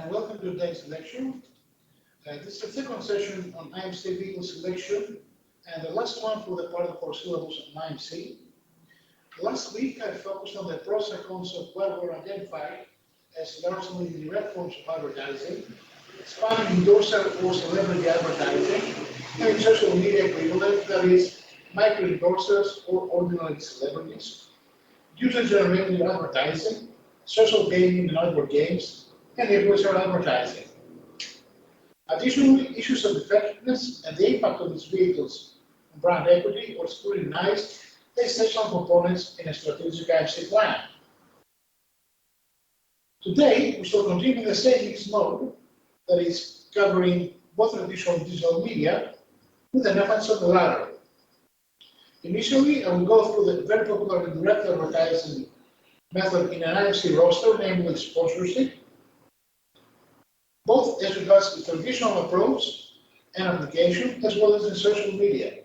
and welcome to today's lecture. This is the second session on IMC vehicle selection and the last one for the part of our syllabus on IMC. Last week I focused on the pros and cons of what were identified as largely direct forms of advertising, spanning endorser or celebrity advertising, and social media equivalent, that is, micro-endorsers or ordinary celebrities, user-generated advertising, social gaming and outdoor games, and influencer advertising. Additionally, issues of effectiveness and the impact of these vehicles on brand equity were scrutinized as essential components in a strategic IMC plan. Today, we shall continue in the same mixed mode, that is, covering both traditional and digital media, with an emphasis on the latter. Initially, I will go through the very popular direct advertising method in an IMC roster, namely sponsorship, both as regards the traditional approach and application, as well as in social media.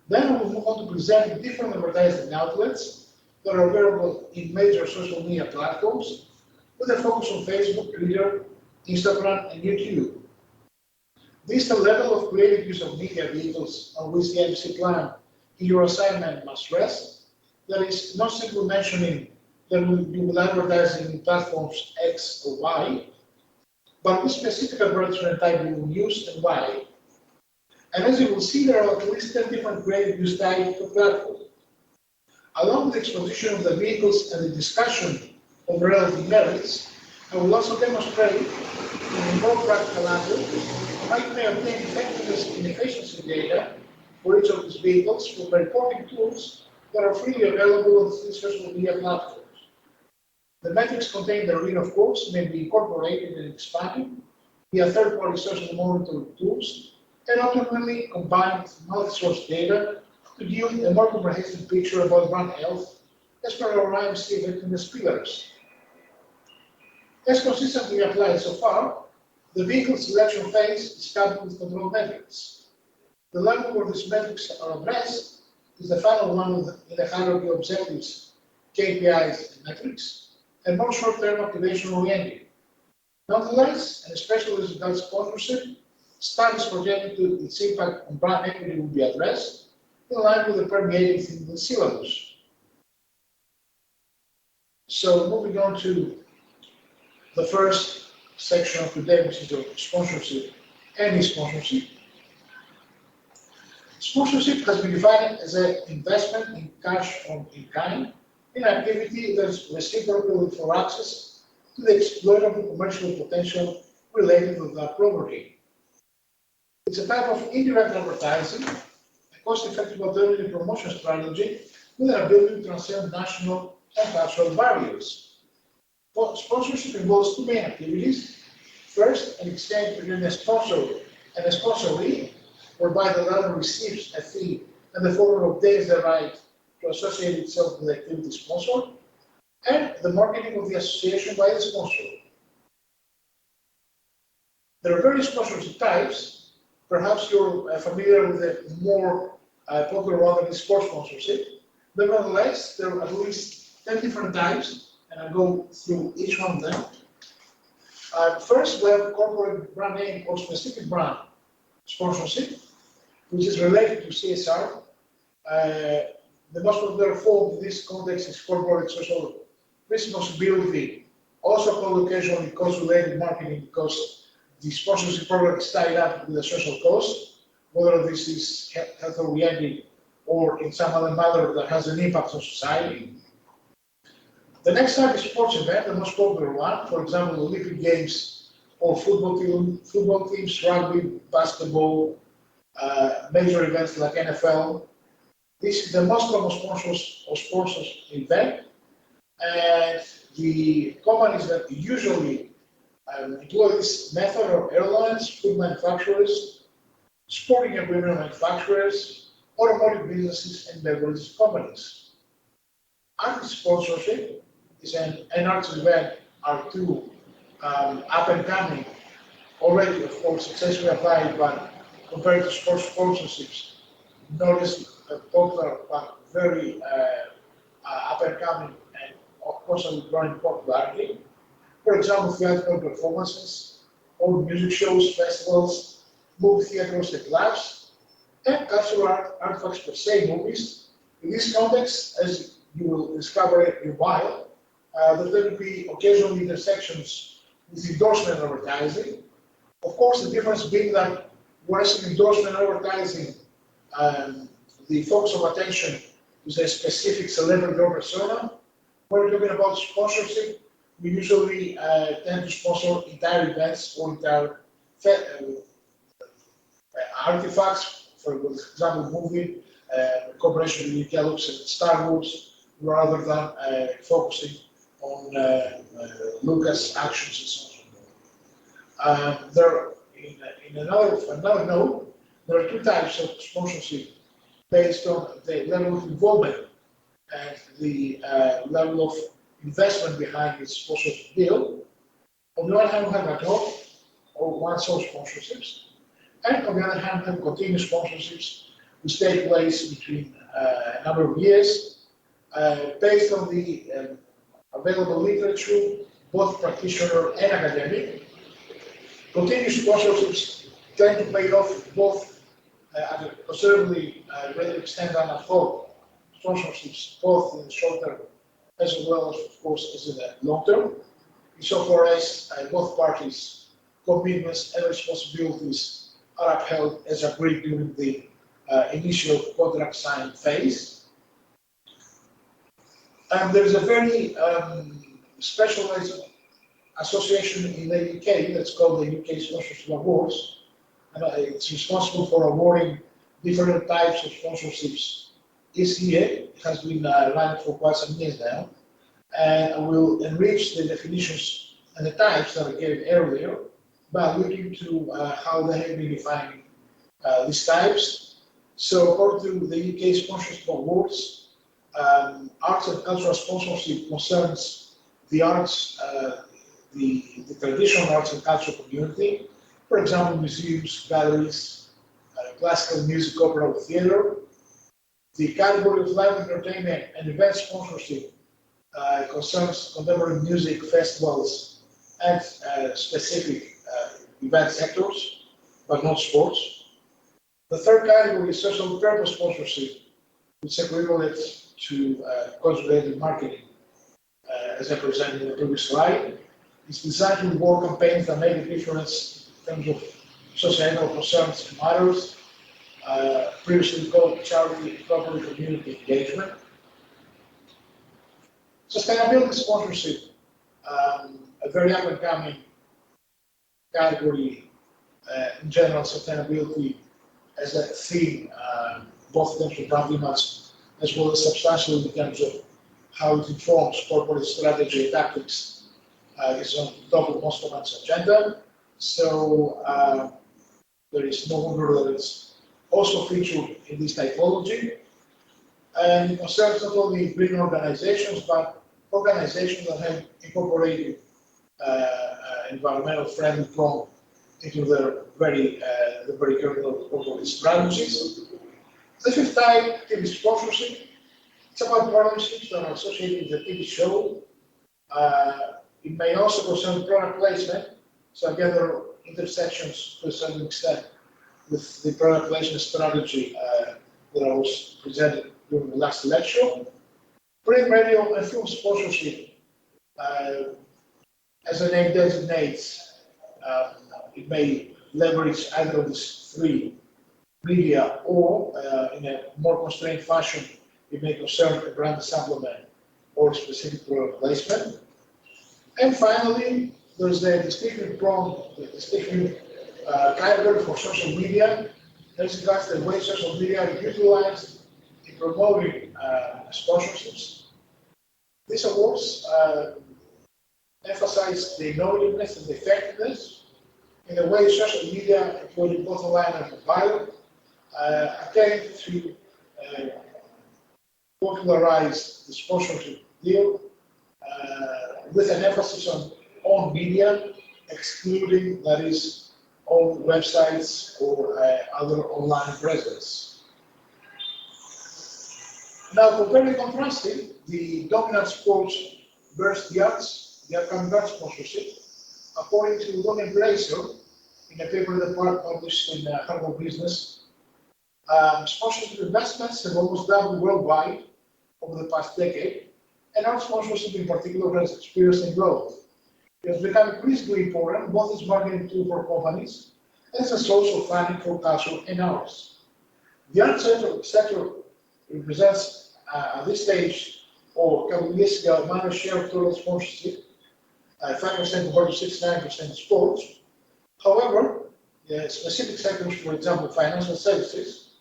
Then we will move on to present different advertising outlets that are available in major social media platforms, with a focus on Facebook, Twitter, Instagram, and YouTube. This is the level of creative use of media vehicles on which the IMC plan in your assignment must rest. That is, not simply mentioning that you will advertise in platforms X or Y, but which specific advertisement type you will use and why. And as you will see, there are at least 10 different creative use types per platform. Along with the exposition of the vehicles and the discussion of relative merits, I will also demonstrate in a more practical angle how you may obtain effectiveness and efficiency data for each of these vehicles from the reporting tools that are freely available on these social media platforms. The metrics contained therein, of course, may be incorporated and expanded via third-party social monitoring tools, and ultimately combined with multi-source data to give a more comprehensive picture about brand health as per our IMC effectiveness pillars. As consistently applied so far, the vehicle selection phase is coupled with control metrics. The level where these metrics are addressed is the final one in the hierarchy of objectives, KPIs, and metrics, and more short-term activation oriented. Nonetheless, and especially as regards sponsorship, studies pertaining to its impact on brand equity will be addressed in line with the permeating theme of the syllabus. So moving on to the first section of today, which is the sponsorship and e-sponsorship. Sponsorship has been defined as an investment in cash or in kind, in activity that is reciprocal for access to the exploitable commercial potential related to that property. It's a type of indirect advertising, a cost-effective alternative promotion strategy with an ability to transcend national and cultural barriers. Sponsorship involves two main activities. First, an exchange between a sponsor and a sponsoree, whereby the latter receives a fee and the former obtains the right to associate itself with the activity sponsor, and the marketing of the association by the sponsor. There are various sponsorship types. Perhaps you're familiar with the more popular one, that is sports sponsorship. Nevertheless, there are at least 10 different types, and I'll go through each one of them. First, we have corporate brand name or specific brand sponsorship, which is related to CSR. The most popular form in this context is corporate social responsibility, also called occasionally cost-related marketing, because the sponsorship program is tied up with a social cost, whether this is health-oriented or in some other manner that has an impact on society. The next type is sports event, the most popular one, for example, the Olympic Games or football teams, rugby, basketball, major events like NFL. This is the most common sponsors event, and the companies that usually employ this method are airlines, food manufacturers, sporting equipment manufacturers, automotive businesses, and beverage companies. Artist sponsorship is an arts event are two up and coming, already of course successfully applied, but compared to sports sponsorships, notice popular but very up and coming and of course growing popularity. For example, theatrical performances, or music shows, festivals, movie theaters and clubs, and cultural artifacts per se, movies. In this context, as you will discover in a while, there will be occasional intersections with endorsement advertising. Of course, the difference being that whereas in endorsement advertising, the focus of attention is a specific celebrity or persona, when we're talking about sponsorship, we usually tend to sponsor entire events or entire artifacts, for example, movie, cooperation with Kellogg's and Star Wars, rather than focusing on Lucas actions and so on. In another note, there are two types of sponsorship based on the level of involvement and the level of investment behind the sponsorship deal. On the one hand, we have ad hoc or one-source sponsorships, and on the other hand, we have continuous sponsorships which take place between a number of years based on the available literature, both practitioner and academic. Continuous sponsorships tend to pay off both at a considerably greater extent than ad hoc sponsorships, both in the short term as well as, of course, as in the long term, insofar as both parties' commitments and responsibilities are upheld as agreed during the initial contract signing phase. And there is a very specialized association in the UK that's called the UK Sponsorship Awards, and it's responsible for awarding different types of sponsorships each year. It has been running for quite some years now, and will enrich the definitions and the types that I gave earlier by looking to how they have been defining these types. So according to the UK Sponsorship Awards, arts and cultural sponsorship concerns the arts, the traditional arts and cultural community, for example, museums, galleries, classical music, opera, or theater. The category of live entertainment and event sponsorship concerns contemporary music, festivals, and specific event sectors, but not sports. The third category is social purpose sponsorship, which is equivalent to concentrated marketing, as I presented in the previous slide. It's designed to reward campaigns that make a difference in terms of societal concerns and matters, previously called charity, corporate, community engagement. Sustainability sponsorship, a very up-and-coming category. In general, sustainability as a theme, both in terms of brand image as well as substantial in terms of how it informs corporate strategy and tactics, is on top of most of its agenda. So there is no wonder that it's also featured in this typology. And it concerns not only green organizations, but organizations that have incorporated environmental friendly prong into their very critical corporate strategies. The fifth type is sponsorship. It's about partnerships that are associated with the TV show. It may also concern product placement, so again, there are intersections to a certain extent with the product placement strategy that I was presented during the last lecture. Print, radio, and film sponsorship, as the name designates, it may leverage either of these three media or, in a more constrained fashion, it may concern a brand supplement or specific product placement. And finally, there's the distinct prong, the distinct category for social media. As regards the way social media are utilized in promoting sponsorships. These awards emphasize the innovativeness and the effectiveness in the way social media, including both online and mobile, attempt to popularize the sponsorship deal with an emphasis on media, excluding, that is, on websites or other online presence. Now, comparing and contrasting the dominant sports versus the arts, the upcoming brand sponsorship. According to Don Embracer, in a paper that published in Harvard Business, sponsorship investments have almost doubled worldwide over the past decade, and our sponsorship in particular has experienced a growth. It has become increasingly important both as marketing tool for companies and as a source of funding for culture and arts. The art sector represents at this stage, or a couple of years ago, a minor share of total sponsorship, 5% compared to 69% in sports. However, the specific sectors, for example, financial services,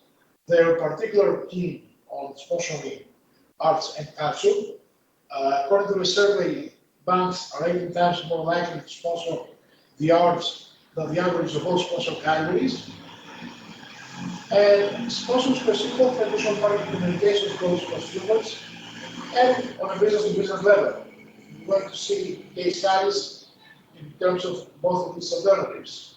they are particularly keen on sponsoring arts and culture. According to a survey, banks are 18 times more likely to sponsor the arts than the average of all sponsored categories. And sponsors pursue both traditional marketing communications towards consumers and on a business-to-business level. We're going to see case studies in terms of both of these alternatives.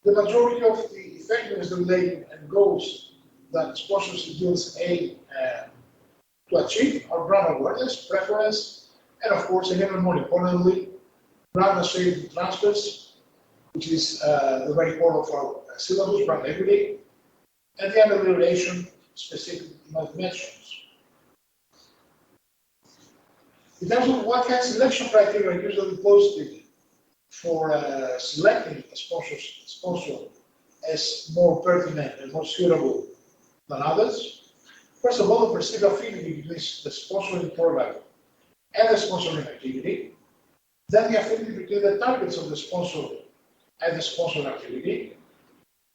The majority of the effectiveness related and goals that sponsorship deals aim to achieve are brand awareness, preference, and of course, and even more importantly, brand associated transfers, which is the very core of our syllabus, brand equity, and the amelioration specific dimensions. In terms of what kind of selection criteria are usually posted for selecting a sponsor as more pertinent and more suitable than others, first of all, the perceived affinity between the sponsoring program and the sponsoring activity, then the affinity between the targets of the sponsor and the sponsoring activity,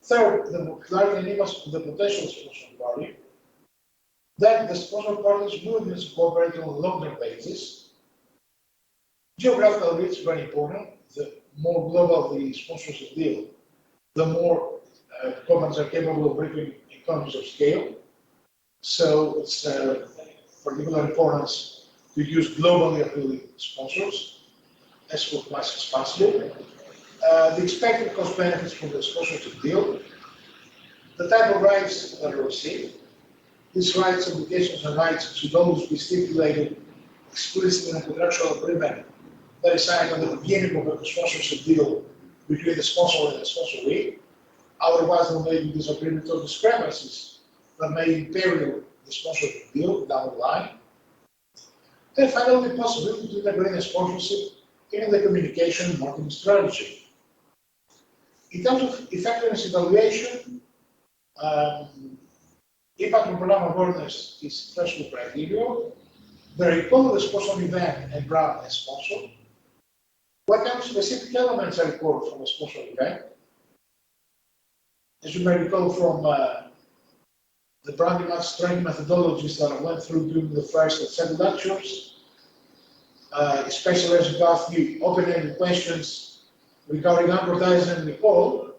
third, the clarity and image of the potential sponsor party, then the sponsor partners' willingness to cooperate on a long-term basis. Geographical reach is very important. The more global the sponsorship deal, the more companies are capable of bringing economies of scale. So it's particular importance to use globally appealing sponsors as much as possible. The expected cost benefits from the sponsorship deal, the type of rights that are received. These rights, obligations, and rights should always be stipulated explicitly in a contractual agreement that is signed at the beginning of a sponsorship deal between the sponsor and the sponsoree. Otherwise, there may be disagreements or discrepancies that may imperil the sponsorship deal down the line. And finally, the possibility to integrate a sponsorship in the communication and marketing strategy. In terms of effectiveness evaluation, impact on brand awareness is threshold criteria. The recall of the sponsor event and brand as sponsor. What kind of specific elements are recalled from a sponsor event? As you may recall from the brand image strength methodologies that I went through during the first and second lectures, especially as regards the open-ended questions regarding advertising and recall,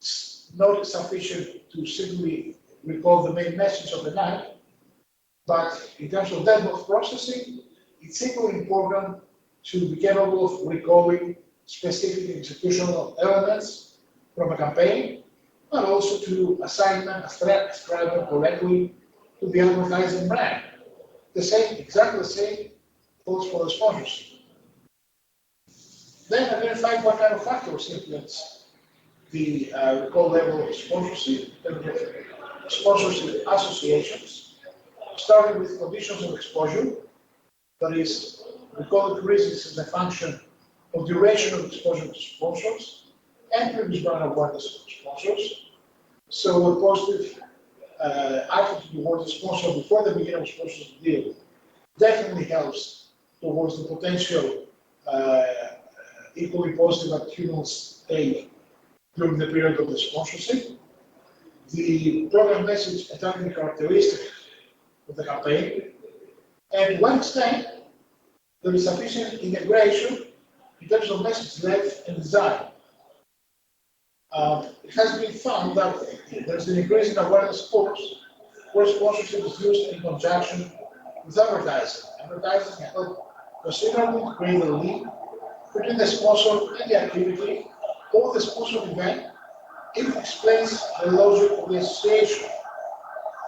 it's not sufficient to simply recall the main message of the night, but in terms of depth of processing, it's equally important to be capable of recalling specific executional elements from a campaign, but also to assign them, ascribe them correctly to the advertising brand. The same, exactly the same, goes for the sponsorship. Then identify what kind of factors influence the recall level of sponsorship, sponsorship associations, starting with conditions of exposure, that is, recall increases as a function of duration of exposure to sponsors and previous brand awareness of sponsors. So a positive attitude towards the sponsor before the beginning of sponsorship deal definitely helps towards the potential equally positive attitudinal state during the period of the sponsorship. The program message and targeting characteristics of the campaign, and to one extent, there is sufficient integration in terms of message length and design. It has been found that there's an increase in awareness scores where sponsorship is used in conjunction with advertising. Advertising can help considerably to create a link between the sponsor and the activity or the sponsored event if it explains the logic of the association.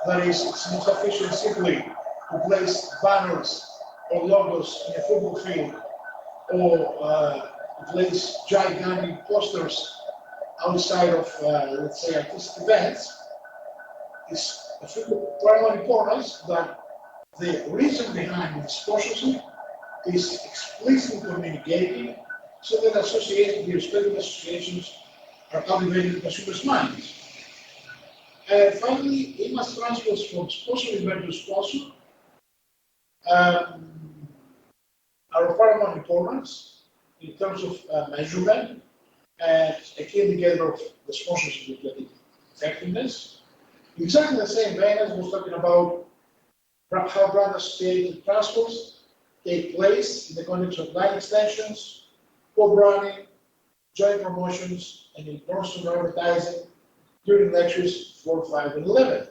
That is, it's insufficient simply to place banners or logos in a football field, or place gigantic posters outside of, let's say, artistic events, is of primary importance that the reason behind the sponsorship is explicitly communicated so that the respective associations are cultivated in consumers' minds. And finally, image transfers from sponsor event to sponsor are of paramount importance in terms of measurement and a key indicator of the sponsorship effectiveness. In exactly the same vein as I was talking about how brand associated transfers take place in the context of line extensions, co-branding, joint promotions, and in-person advertising during lectures 4, 5, and 11.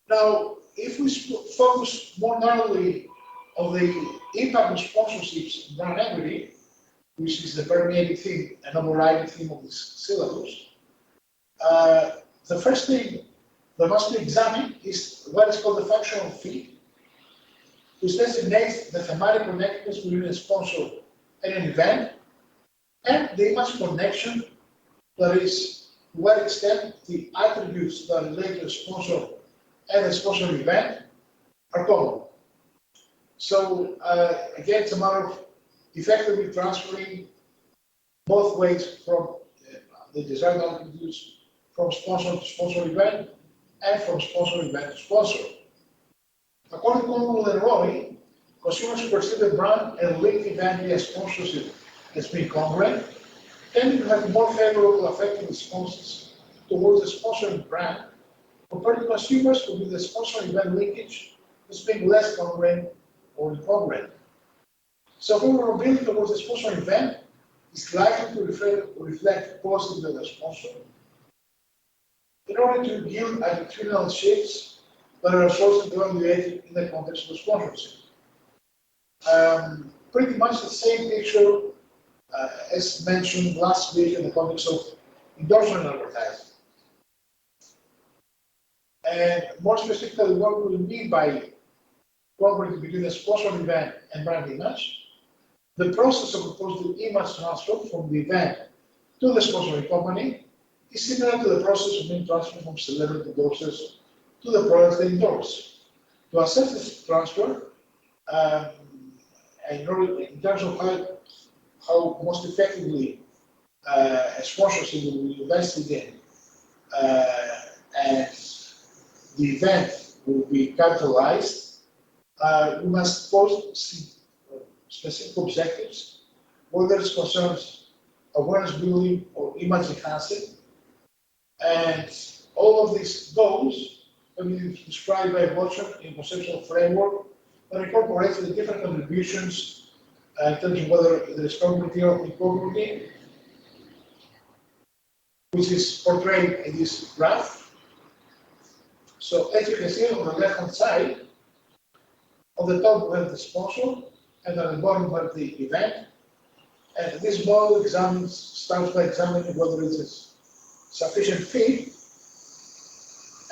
Now, if we focus more narrowly on the impact of sponsorships in brand equity, which is the permeating theme and overriding theme of this syllabus, the first thing that must be examined is what is called the functional fit, which designates the thematic connectedness between a sponsor and an event, and the image connection, that is, to what extent the attributes that relate to a sponsor and a sponsor event are common. So again, it's a matter of effectively transferring both ways from the desired attributes from sponsor to sponsor event and from sponsor event to sponsor. According to Cornwall and Roy, consumers who perceive a brand and linked event via sponsorship as being congruent tend to have more favorable affective responses towards the sponsoring brand compared to consumers who view the sponsor event linkage as being less congruent or incongruent. So favorability towards the sponsor event is likely to reflect positively on the sponsor in order to yield attitudinal shifts that are also evaluated in the context of sponsorship. Pretty much the same picture as mentioned last week in the context of endorsement advertising. And more specifically, what we mean by congruence between the sponsor event and brand image, the process of proposed image transfer from the event to the sponsoring company is similar to the process of being transferred from celebrity endorsers to the products they endorse. To assess this transfer, in terms of how most effectively a sponsorship will be invested in and the event will be capitalized, we must pose specific objectives, whether it concerns awareness building or image enhancing. And all of these goals can be described by Botcher in conceptual framework that incorporates the different contributions in terms of whether there is congruity or incongruity, which is portrayed in this graph. So as you can see on the left-hand side, on the top we have the sponsor, and on the bottom we have the event. And this model starts by examining whether it is sufficient fit,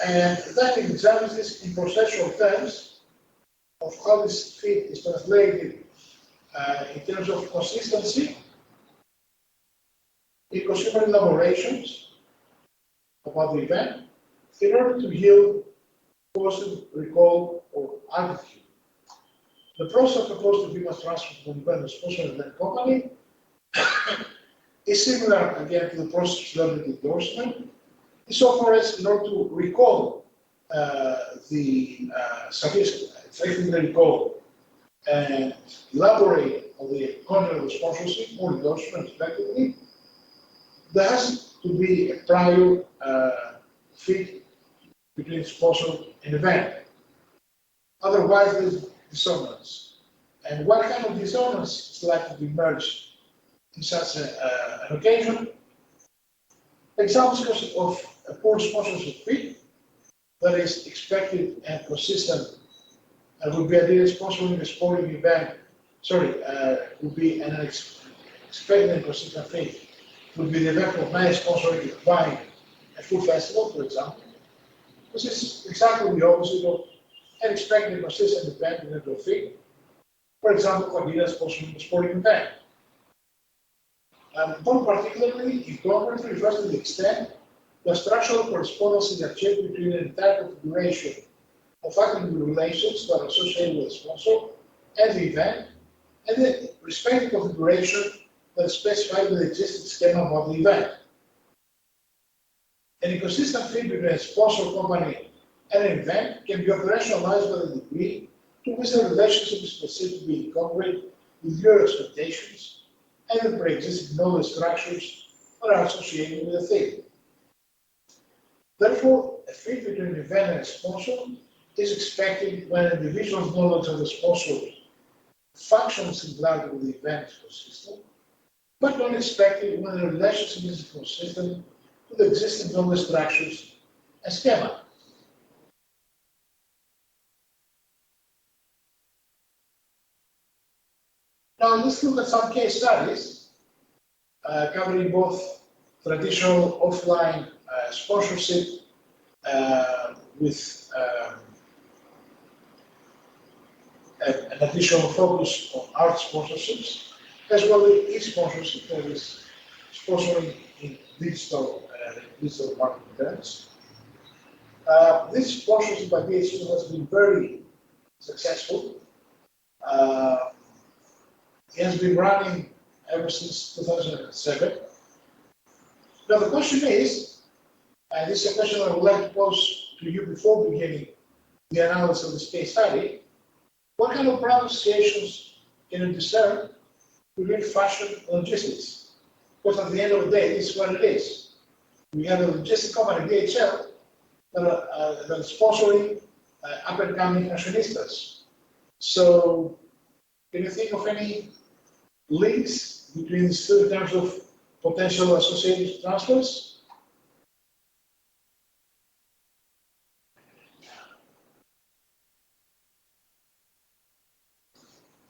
and then it examines this in processual terms of how this fit is translated in terms of consistency in consumer elaborations about the event in order to yield positive recall or attitude. The process proposed to be must transfer from event to sponsor event company is similar again to the process of celebrity endorsement. This operates in order to recall effectively recall and elaborate on the content of the sponsorship or endorsement respectively. There has to be a prior fit between sponsor and event. Otherwise, there's dissonance. And what kind of dissonance is likely to emerge in such an occasion? Examples of a poor sponsorship fit that is expected and consistent would be a sponsoring a sporting event. Would be an expected and consistent fit. Would be the event of nice sponsoring buying a food festival, for example. This is exactly the opposite of and expecting a consistent event in the field. For example, Cordelia sporting event. More particularly, if congruence refers to the extent the structural correspondence is achieved between the entire configuration of acting relations that are associated with the sponsor and the event, and the respective configuration that is specified with the existing schema of the event. An inconsistent fit between a sponsor company and an event can be operationalized by the degree to which the relationship is perceived to be incongruent with your expectations and the pre-existing knowledge structures that are associated with the thing. Therefore, a fit between an event and a sponsor is expected when an individual's knowledge of the sponsor functions similarly with the event is consistent, but not expected when the relationship is consistent with the existing knowledge structures and schema. Now let's look at some case studies covering both traditional offline sponsorship with an additional focus on art sponsorships, as well as e-sponsorship, that is sponsoring in digital marketing events. This sponsorship by DHL has been very successful. It has been running ever since 2007. Now the question is, and this is a question that I would like to pose to you before beginning the analysis of this case study, what kind of brand associations can you discern between fashion and logistics? Because at the end of the day, this is what it is. We have a logistics company, DHL, that is sponsoring up-and-coming fashionistas. So, can you think of any links between these two in terms of potential associated transfers?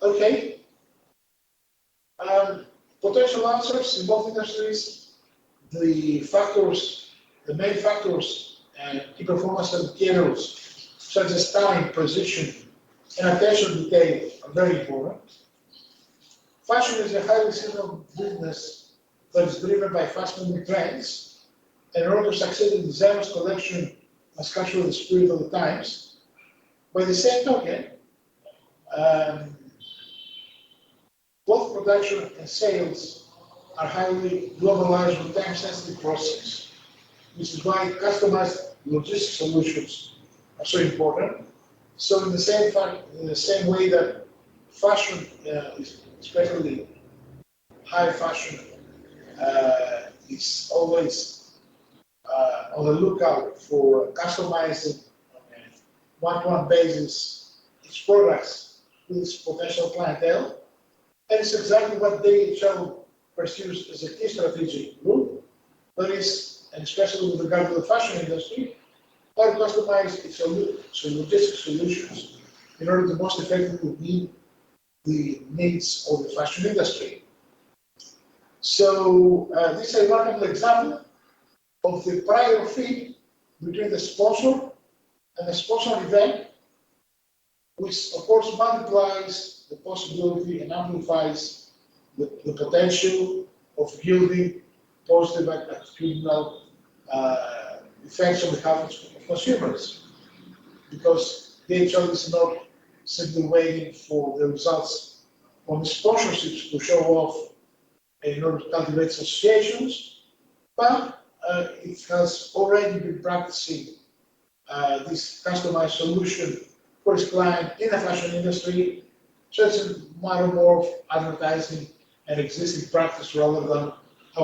Okay. Potential answers in both industries, the main factors and key performance indicators, such as time, precision, and attention to detail are very important. Fashion is a highly seasonal business that is driven by fast-moving trends, and in order to succeed in designer's collection must capture the spirit of the times. By the same token, both production and sales are highly globalized with time-sensitive processes, which is why customized logistics solutions are so important. So in the same way that fashion, especially high fashion, is always on the lookout for customizing on a one-to-one basis its products with its potential clientele. And it's exactly what DHL pursues as a key strategic group. That is, and especially with regard to the fashion industry, how to customize its logistics solutions in order to most effectively meet the needs of the fashion industry. So this is a wonderful example of the prior fit between the sponsor and the sponsor event, which of course multiplies the possibility and amplifies the potential of yielding positive attitudinal effects on behalf of consumers. Because DHL is not simply waiting for the results from the sponsorships to show off in order to cultivate associations, but it has already been practicing this customized solution for its client in the fashion industry, so it's a matter more of advertising an existing practice rather than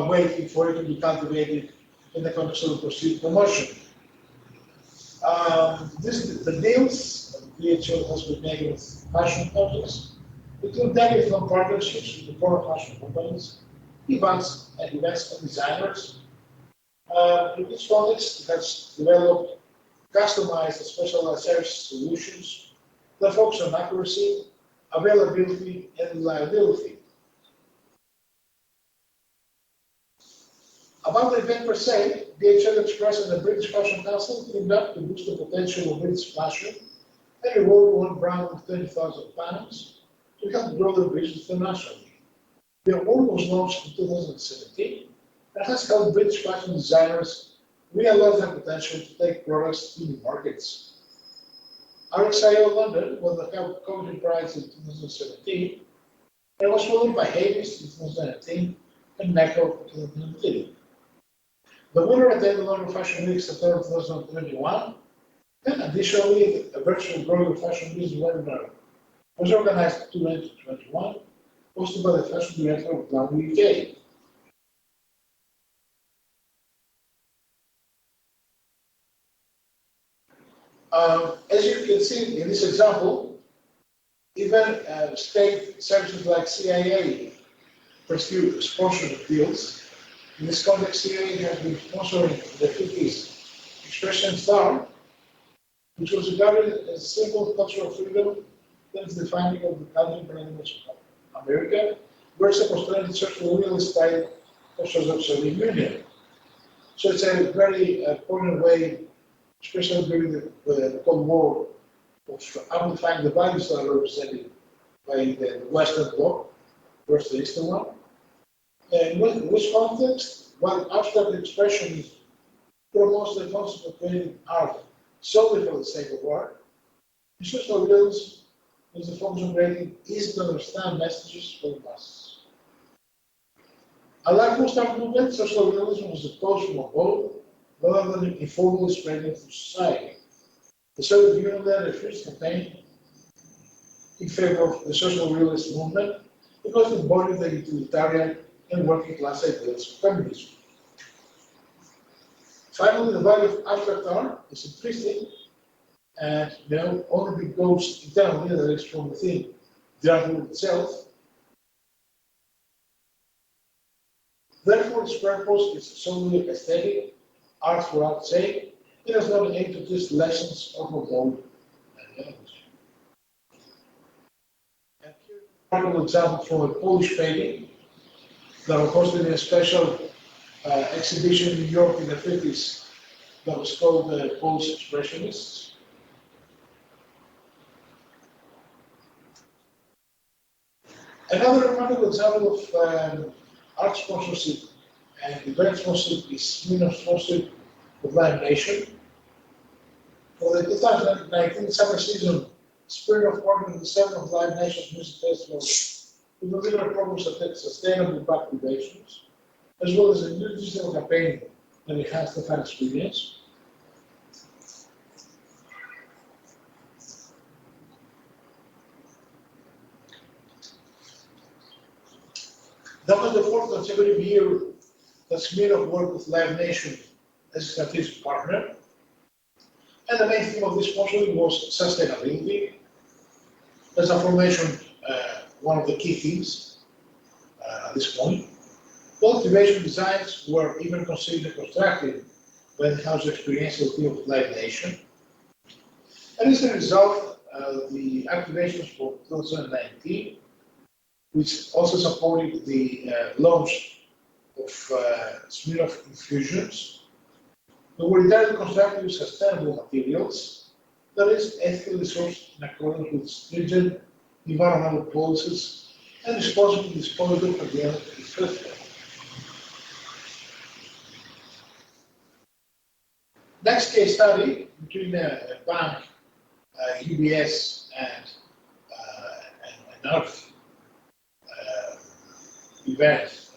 waiting for it to be cultivated in the context of the perceived promotion. The deals DHL has been making with fashion projects include decade-long partnerships with the foreign fashion companies, events and designers. In this context, it has developed customized and specialized service solutions that focus on accuracy, availability, and reliability. About the event per se, DHL Express and the British Fashion Council teamed up to boost the potential of British fashion and reward one grant of 20,000 pounds to help grow the business internationally. The award was launched in 2017 and has helped British fashion designers realize their potential to take products to new markets. RxIO London won the Coventry Prize in 2017 and was followed by Havis in 2019 and Necro in 2019. The winner attended London Fashion Week September 2021, and additionally, a virtual Global Fashion Business webinar was organized in 2021, hosted by the Fashion Director of WUK. As you can see in this example, even state services like CIA pursue sponsorship deals. In this context, CIA has been sponsoring the 50s Expression Star, which was regarded as a symbol of cultural freedom that is defining of the country independence of America, versus a constrained social realist style of Soviet Union. So it's a very important way, especially during the Cold War, of amplifying the values that are represented by the Western Bloc versus the Eastern one. And in which context, while abstract expression promotes the concept of creating art solely for the sake of art, the social realism is the focus on creating easy to understand messages for the masses. Unlike most art movements, social realism was opposed from above rather than informally spreading through society. The Soviet Union led a fierce campaign in favor of the social realist movement because it embodied the utilitarian and working class ideals of communism. Finally, the value of abstract art is simplistic and only goes internally, that is from within the artwork itself. Therefore, its purpose is solely aesthetic, art for art's sake. It does not aim to teach lessons or promote ideology. And here is a practical example from a Polish painting that was hosted in a special exhibition in New York in the 50s that was called the Polish Expressionists. Another remarkable example of art sponsorship and event sponsorship is sponsorship of Live Nation. For the 2019 summer season, Spring of Partner and the 7th of Live Nation's Music Festival, we deliver programs that take sustainable impact relations, as well as a new digital campaign that enhances the fan experience. That was the 4th consecutive year that Smirnoff worked with Live Nation as a strategic partner. And the main theme of this sponsoring was sustainability. As aforementioned, one of the key themes at this point. Cultivation designs were even considered constructive by the House Experiential team of Live Nation. And as a result, the activations for 2019, which also supported the launch of Smirnoff infusions, they were entirely constructed with sustainable materials, that is, ethically sourced in accordance with stringent environmental policies and responsible disposal at the end of the festival. Next case study between a bank, UBS, and an art event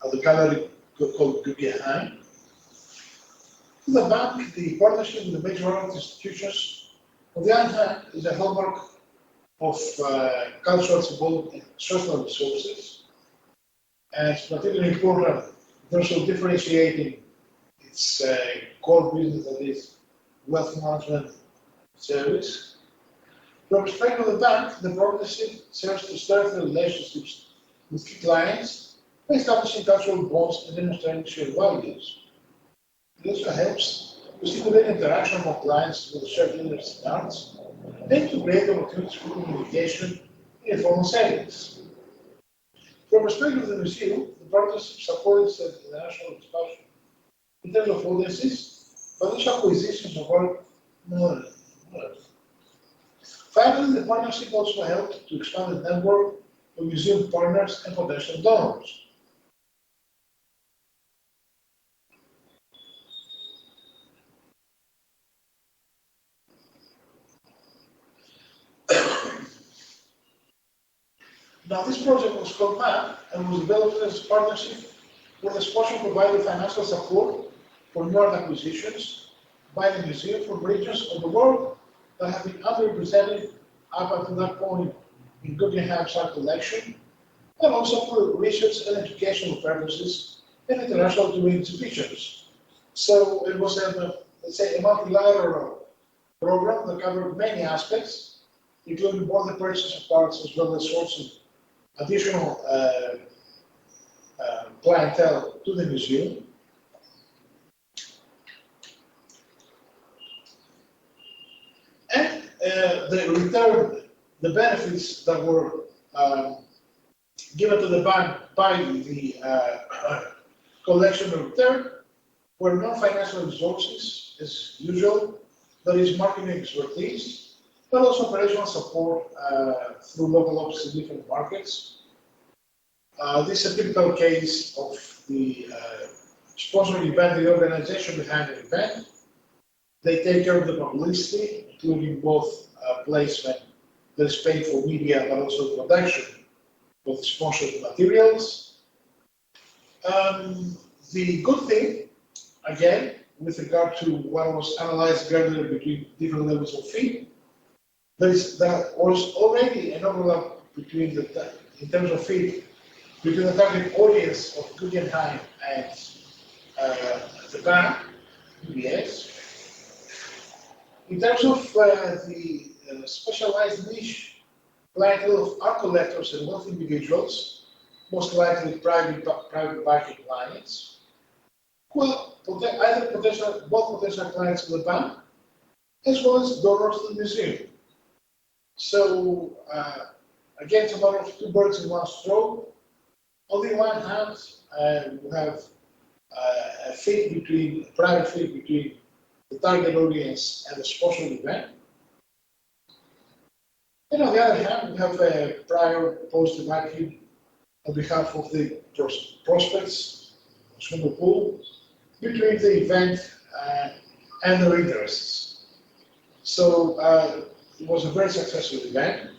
at the gallery called Guggenheim. In the bank, the partnership with the major art institutions, on the other hand, is a hallmark of cultural, symbolic, and social resources, and it's particularly important in terms of differentiating its core business, that is wealth management service. From the perspective of the bank, the partnership serves to strengthen relationships with key clients by establishing cultural bonds and demonstrating shared values. It also helps to stimulate interaction among clients with shared interests in arts and to create opportunities for communication in informal settings. From the perspective of the museum, the partnership supports the international expansion in terms of audiences Potential acquisitions of work. Finally, the partnership also helped to expand the network of museum partners and potential donors. Now, this project was called MAP and was developed as a partnership with a sponsor providing financial support for new art acquisitions by the museum from regions of the world that have been underrepresented up until that point in Guggenheim's art collection, and also for research and educational purposes and international touring exhibitions. So it was let's say, a multilateral program that covered many aspects, including both the purchase of parts as well as sourcing additional clientele to the museum. And the return, the benefits that were given to the bank by the collection of return were non-financial resources, as usual, that is marketing expertise, but also operational support through local offices in different markets. This is a typical case of the sponsoring event, the organization behind the event. They take care of the publicity, including both placement that is paid for media, but also production of the sponsored materials. The good thing, again, with regard to what was analyzed earlier between different levels of fee, there was already an overlap between in terms of fee, between the target audience of Guggenheim and the bank, UBS. In terms of the specialized niche clientele of art collectors and wealthy individuals, most likely private banking clients, well, either both potential clients of the bank, as well as donors to the museum. So, again, it's a matter of two birds in one stroke. On the one hand, we have a private fit between the target audience and the sponsored event. And on the other hand, we have a prior post backing on behalf of the prospects, consumer pool, between the event and their interests. So it was a very successful event,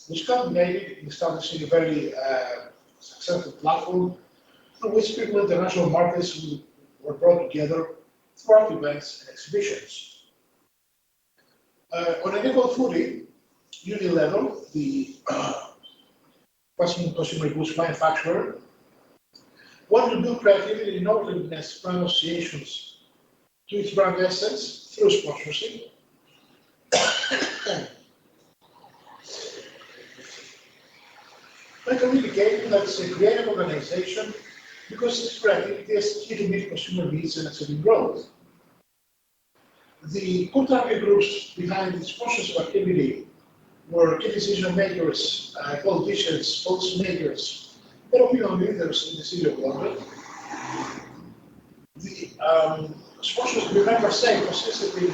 which culminated in establishing a very successful platform through which people in international markets were brought together throughout events and exhibitions. On an equal footing, Unilever, the consumer goods manufacturer, wanted to build creativity and innovativeness brand associations to its brand assets through sponsorship. By communicating that it's a creative organization because its creativity is key to meet consumer needs and achieving growth. The core target groups behind the sponsorship activity were key decision makers, politicians, policymakers, and opinion leaders in the city of London. The sponsors, remember saying, consistently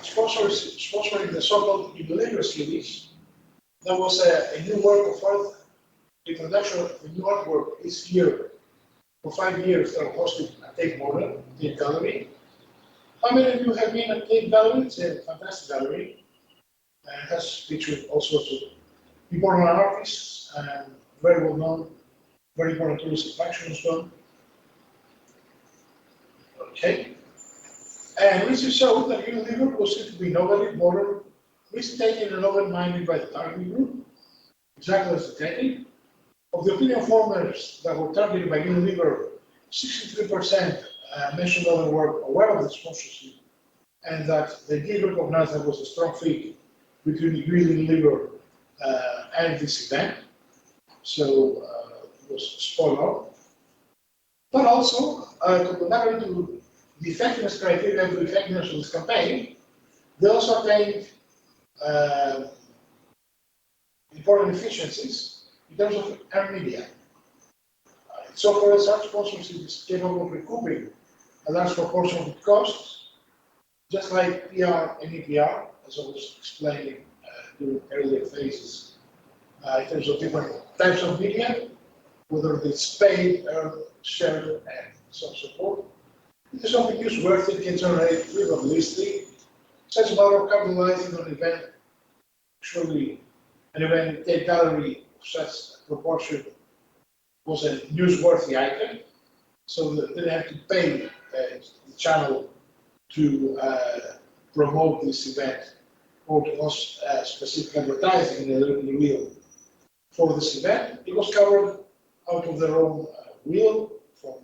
sponsoring the so-called Unilever series. That was a new work of art, the introduction of the new artwork this year. For 5 years, they are hosting at Tate Modern, Tate Gallery. How many of you have been at Tate Gallery? It's a fantastic gallery. It has featured all sorts of important artists and very well known, very important tourist attraction as well. Okay. And research showed that Unilever was said to be innovative, modern, risk-taking and open-minded by the target group, exactly as the Of the opinion formers that were targeted by Unilever, 63% mentioned that they were aware of the sponsorship and that they did recognize there was a strong fit between Unilever and this event. So it was spot on. But also, complementary to the effectiveness criteria and the effectiveness of this campaign, they also attained important efficiencies in terms of earned media. So far as such sponsorship is capable of recouping a large proportion of the costs, just like PR and EPR, as I was explaining during earlier phases, in terms of different types of media, whether it's paid, earned, shared, and so on and so forth. It is often newsworthy and can generate free publicity. Such a matter of capitalizing on an event, surely an event take gallery of such proportion was a newsworthy item, so that they have to pay the channel to promote this event or to host specific advertising in the reel for this event. It was covered out of their own reel from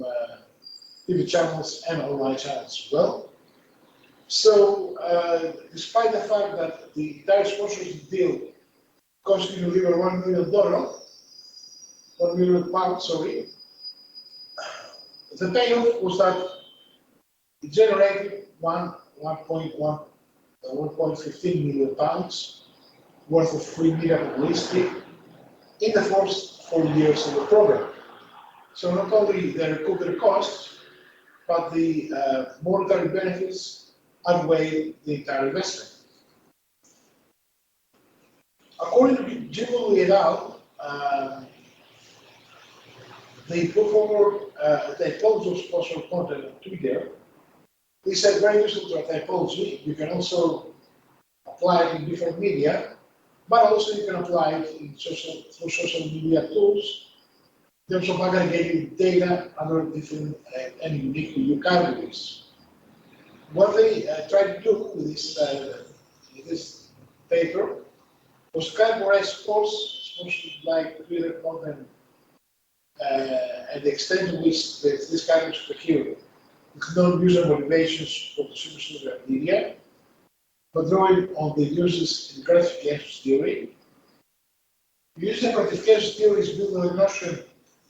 TV channels and online channels as well. So, despite the fact that the entire sponsorship deal cost Unilever $1 million, £1 million, sorry, the payoff was that it generated 1.15 million pounds worth of free media publicity in the first 4 years of the program. So not only they recovered the costs, but the monetary benefits outweigh the entire investment. According to Jimbo et al., they put forward a typology of sponsored content on Twitter. They said very useful to a typology. You can also apply it in different media, but also you can apply it in through social media tools in terms of aggregating data under different and unique categories. What they tried to do with this paper was to categorize sports like Twitter content and the extent to which this kind of secure with non-user motivations for consumers of media, but drawing on the user's gratification theory. User gratification theory is built on the notion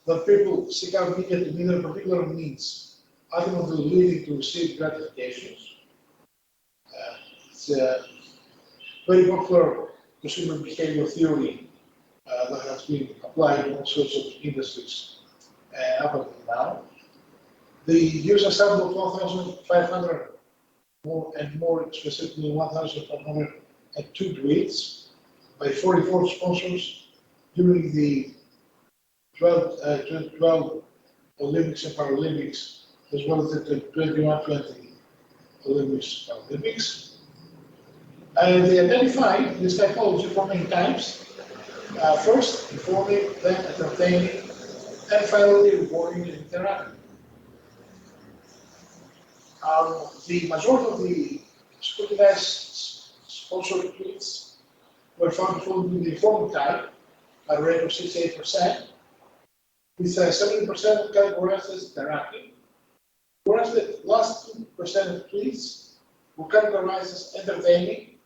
that people seek out media to meet a particular needs, ultimately leading to receive gratifications. It's a very popular consumer behavior theory that has been applied in all sorts of industries up until now. The user sample of 1,500 more specifically 1,502 tweets by 44 sponsors during the 2012 Olympics and Paralympics, as well as the 2021-20 Olympics and Paralympics. And they identified this typology four main types. First, informing, then entertaining, and finally rewarding and interacting. The majority of the scrutinized sponsored tweets were found to fall in the informing type at a rate of 68%, with 70% categorized as interacting, whereas the last 2% of tweets were categorized as entertaining,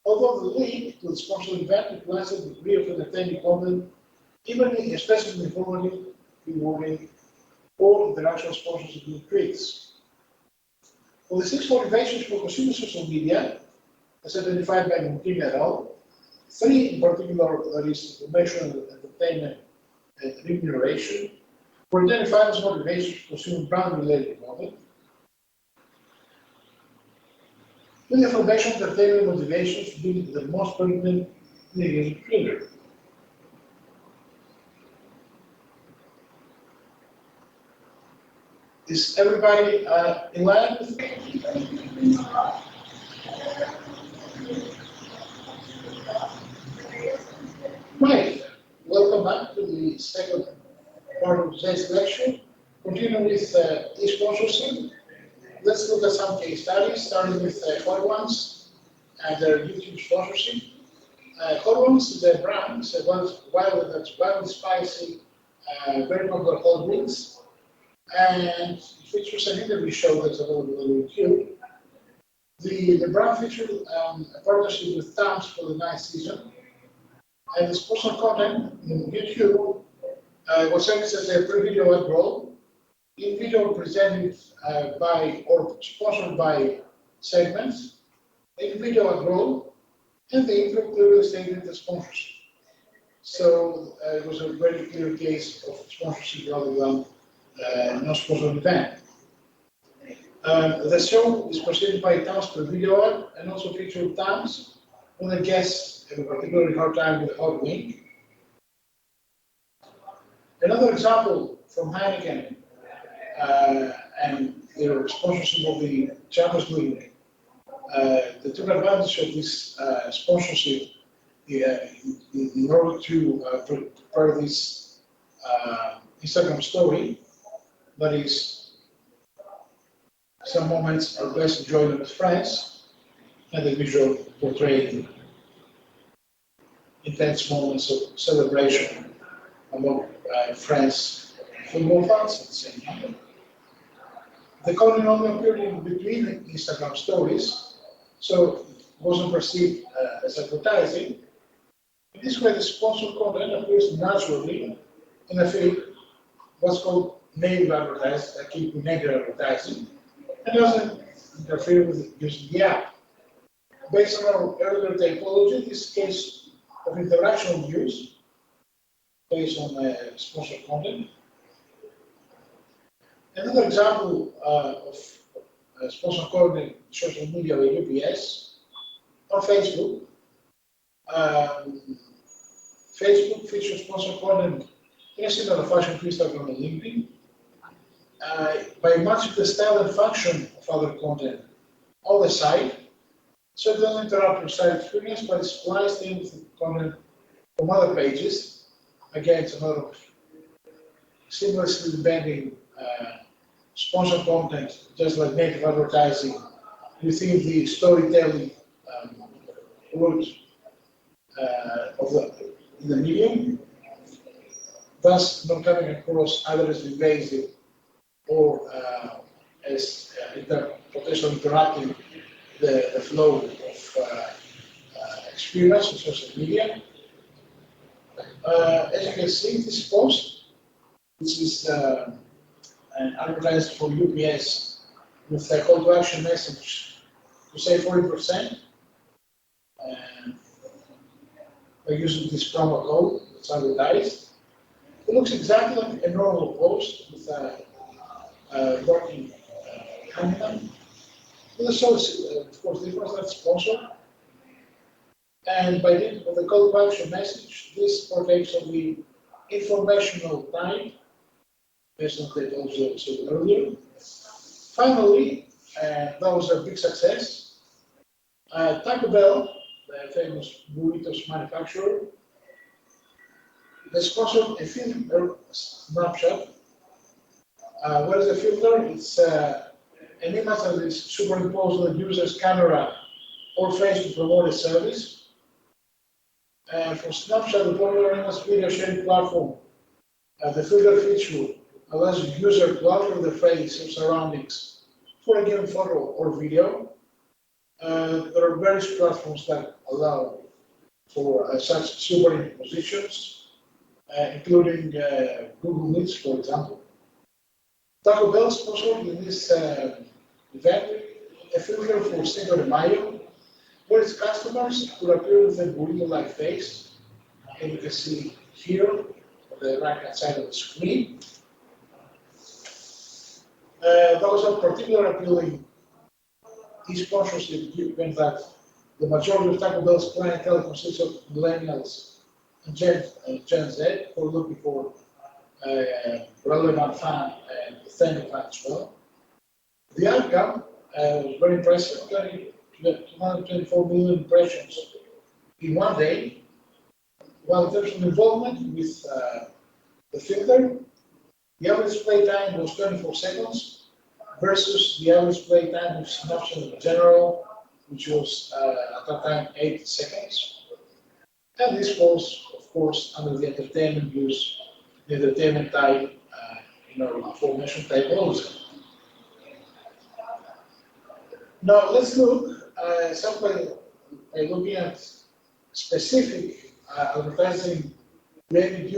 although the link to the sponsored event implies a degree of entertaining content, even especially informative, rewarding, or interaction sponsors of new tweets. For the 6 motivations for consumer social media, as identified by Montini et al., 3 in particular, that is information, entertainment, and remuneration, were identified as motivations for consumer brand-related content. With information, entertainment, motivations being the most pertinent in the user trigger. Is everybody in line with me? Right. Welcome back to the second part of today's lecture. Continuing with e-sponsorship, let's look at some case studies, starting with Hot Ones and their YouTube sponsorship. Hot Ones is a brand, it's that's wildly spicy, very popular hot wings. And it features an interview show that's available on YouTube. The brand featured a partnership with Tams for the 9th season. And the sponsored content in YouTube was serviced as a pre-video ad roll. In video presented by or sponsored by segments, in video ad roll, and the intro clearly stated the sponsorship. So it was a very clear case of sponsorship rather than no sponsored event. The show is preceded by times per video ad and also featured times when a guest have a particularly hard time with a hot wing. Another example from Heineken and their sponsorship of the Champions League. They took advantage of this sponsorship in order to prepare this Instagram story. That is, some moments are best enjoyed with friends, and the visual portraying intense moments of celebration among friends, football fans at the same time. The content only appeared in between Instagram stories, so it wasn't perceived as advertising. In this way, the sponsored content appears naturally in a field, what's called native advertising, akin to native advertising, and doesn't interfere with using the app. Based on our earlier typology, this case of interactional use, based on sponsored content. Another example of sponsored content in social media or UPS on Facebook. Facebook features sponsored content in a similar fashion to Instagram and LinkedIn. By matching the style and function of other content on the site, so it doesn't interrupt your site experience, but it's spliced in with content from other pages. Again, it's another seamlessly blending sponsored content, just like native advertising, within the storytelling route of the medium, thus not coming across either as invasive or as potentially interrupting the flow of experience on social media. As you can see, this post, which is advertised for UPS with a call to action message to save 40%, by using this promo code that's advertised. It looks exactly like a normal post with a working Heineken. The show is, of course, different, that's sponsored. And by dint of the call to action message, this partakes of the informational type, based on that also said earlier. Finally, that was a big success. Taco Bell, the famous burritos manufacturer, they sponsored a filter snapshot. What is a filter? It's an image that is superimposed on the user's camera or face to promote a service. For Snapchat, the popular image video sharing platform, the filter feature allows the user to alter the face or surroundings for a given photo or video. There are various platforms that allow for such superimpositions, including Google Meets, for example. Taco Bell sponsored in this event a filter for Cinco de Mayo, where its customers could appear with a burrito-like face, and you can see here on the right-hand side of the screen. That was a particularly appealing e-sponsorship given that the majority of Taco Bell's clientele consists of millennials and Gen Z who are looking for relevant fan and authentic fan as well. The outcome was very impressive, 224 million impressions in one day, while in terms of involvement with the filter, the average play time was 24 seconds versus the average play time of Snapchat in general, which was at that time 8 seconds. And this was, of course, under the entertainment use, the entertainment type in our information typology. Now let's look by looking at specific advertising related